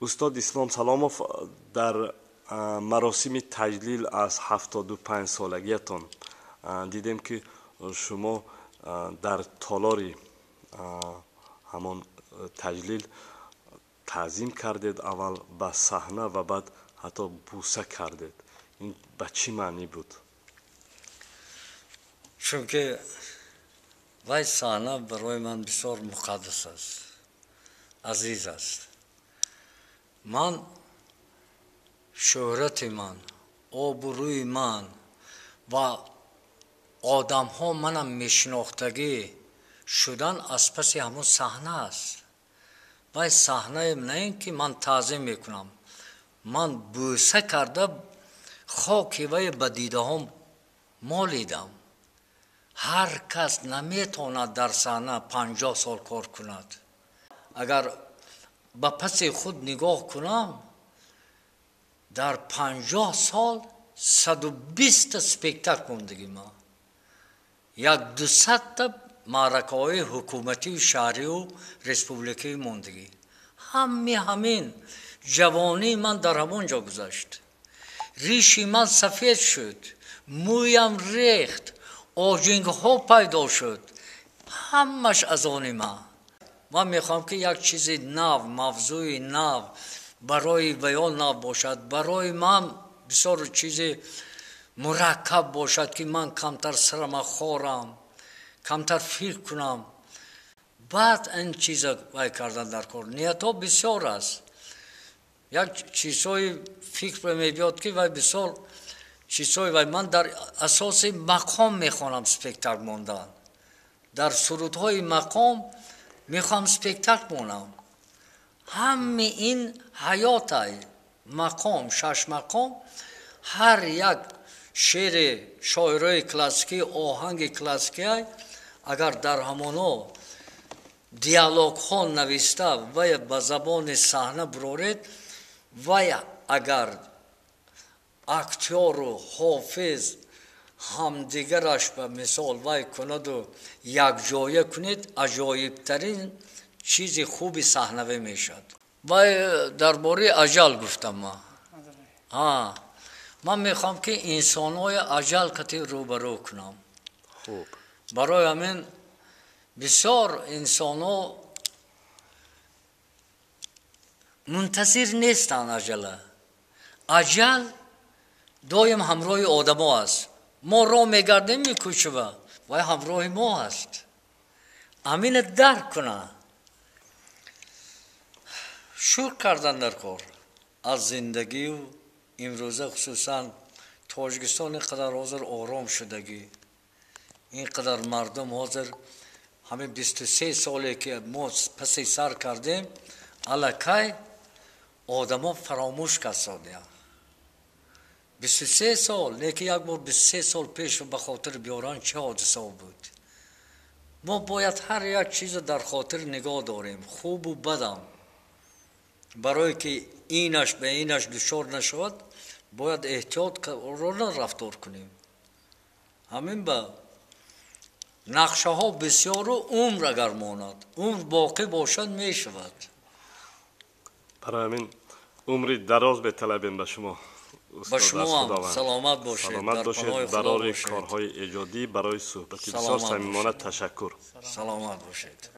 استاد اسلام سلاموف در مراسم تجلیل از 75 سالگیتان دیدیم که شما در تالار همان تجلیل تعظیم کردید، اول به صحنه و بعد حتی بوسه کردید. این به چی معنی بود؟ چون که وای صحنه برای من بسیار مقدس است، عزیز است. من شهرت من، آبروی من و آدم ها منم میشناختگی شدن از پس همون صحنه است. وای صحنه نه این که من تعظیم میکنم، من بوسه کرده خاکی وای به دیده هم مالیدم. هر کس نمیتواند در صحنه 50 سال کار کند. اگر به پس خود نگاه کنم در 50 سال 120 سپکتاکل موندگی ما، 200 تا معرکه های حکومتی و شهری و ریسپوبلیکی موندگی. همین جوانی من در همونجا گذشت. ریشی من سفید شد، مویم ریخت، آجینگ ها پیدا شد، همش از آن من میخوام که یک چیز نو، موضوع نو برای بیان نو باشد. برای من بسیار چیز مرکب باشد که من کمتر سرم خورم، کمتر فکر کنم. بعد این چیز وای کردن در کار نیت ها بسیار است. یک چیزهای فکر میبیاد که وای بسیار چیزهای وای من در اساس مقام میخوانم سپکتاکل موندن. در سرودهای مقام میخوام سپکتاکل مونم. همه این حیات های مقام، 6 مقام، هر یک شعر شاعرای کلاسیکی، آهنگ کلاسیکی اگر در همونو دیالوگ ها نوشته و به زبان صحنه برارید و اگر اکتیار و حافظ همدیگرش به مثال وای کند و یک جایه کنید، عجایب ترین چیز خوبی صحنوی میشد. وای درباره اجل گفتم من میخوام که انسان های اجل کتی روبرو کنم. خوب. برای همین بسیار انسان ها منتظر نیستن اجل. اجل دایم همراه آدم ها است. ما را میگردیم میکوچه و همراه ما است. امین درک کنه. شروع کردن در کار از زندگی و امروزه خصوصا تاجیکستان اینقدر حاضر آرام شدگی، اینقدر مردم حاضر همین 23 سالی که ما پس سر کردیم الکی آدم ها فراموش کردن. 23 سال لیکن یک بار 23 سال پیش به خاطر بیارن چه حادثه بود. ما باید هر یک چیز در خاطر نگاه داریم، خوب و بدم، برای که اینش به اینش دچار نشود باید احتیاط رفتار کنیم. همین به نقشه ها بسیار و عمر اگر ماند، عمر باقی باشد می شود. برای همین عمری دراز به طلبیم به شما. به شما هم سلامت باشید. سلامت باشید برای کارهای ایجادی، برای صحبتی بسیار صمیمانه تشکر. سلامت باشید.